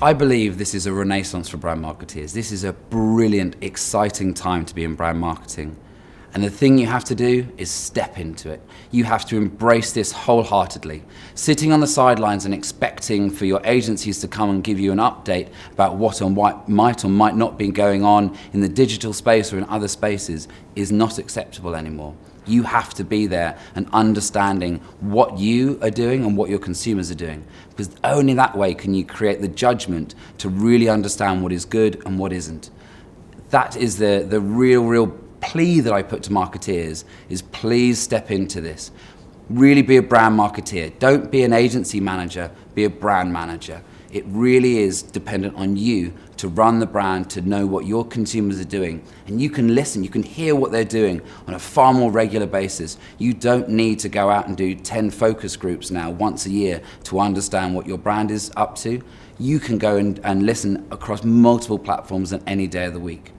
I believe this is a renaissance for brand marketeers. This is a brilliant, exciting time to be in brand marketing. And the thing you have to do is step into it. You have to embrace this wholeheartedly. Sitting on the sidelines and expecting for your agencies to come and give you an update about what might or might not be going on in the digital space or in other spaces is not acceptable anymore. You have to be there and understanding what you are doing and what your consumers are doing. Because only that way can you create the judgment to really understand what is good and what isn't. That is the real plea that I put to marketeers is please step into this. Really be a brand marketeer. Don't be an agency manager, be a brand manager. It really is dependent on you to run the brand, to know what your consumers are doing. And you can listen, you can hear what they're doing on a far more regular basis. You don't need to go out and do 10 focus groups now once a year to understand what your brand is up to. You can go and listen across multiple platforms on any day of the week.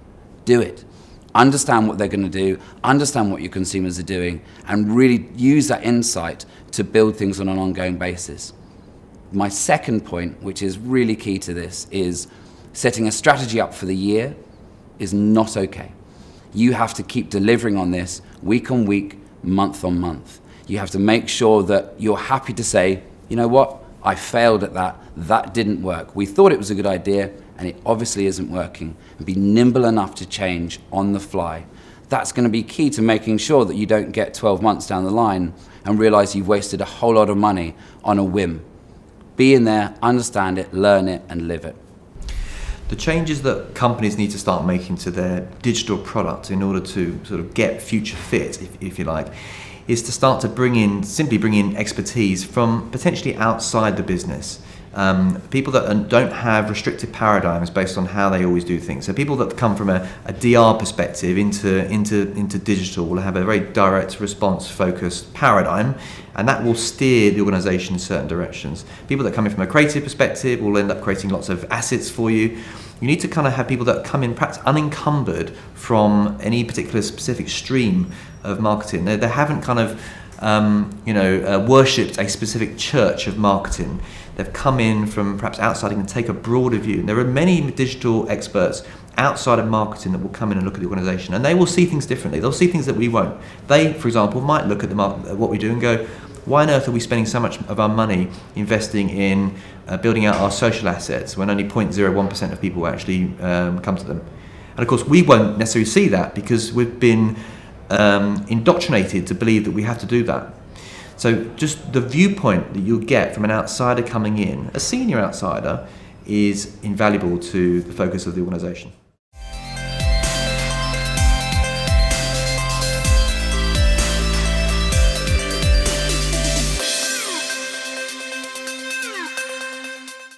Do it. Understand what they're going to do, understand what your consumers are doing, and really use that insight to build things on an ongoing basis. My second point, which is really key to this, is setting a strategy up for the year is not okay. You have to keep delivering on this week on week, month on month. You have to make sure that you're happy to say, you know what, I failed at that, that didn't work. We thought it was a good idea, and it obviously isn't working. And be nimble enough to change on the fly. That's going to be key to making sure that you don't get 12 months down the line and realize you've wasted a whole lot of money on a whim. Be in there, understand it, learn it, and live it. The changes that companies need to start making to their digital product in order to sort of get future fit, if you like, is to start to simply bring in expertise from potentially outside the business. People that don't have restricted paradigms based on how they always do things. So people that come from a DR perspective into digital will have a very direct response focused paradigm, and that will steer the organisation in certain directions. People that come in from a creative perspective will end up creating lots of assets for you. You need to kind of have people that come in perhaps unencumbered from any particular specific stream of marketing. They haven't kind of worshipped a specific church of marketing. They've come in from perhaps outside and take a broader view. And there are many digital experts outside of marketing that will come in and look at the organisation, and they will see things differently. They'll see things that we won't. They, for example, might look at what we do and go, why on earth are we spending so much of our money investing in building out our social assets when only 0.01% of people actually come to them? And of course, we won't necessarily see that because we've been indoctrinated to believe that we have to do that. So just the viewpoint that you'll get from an outsider coming in, a senior outsider, is invaluable to the focus of the organisation.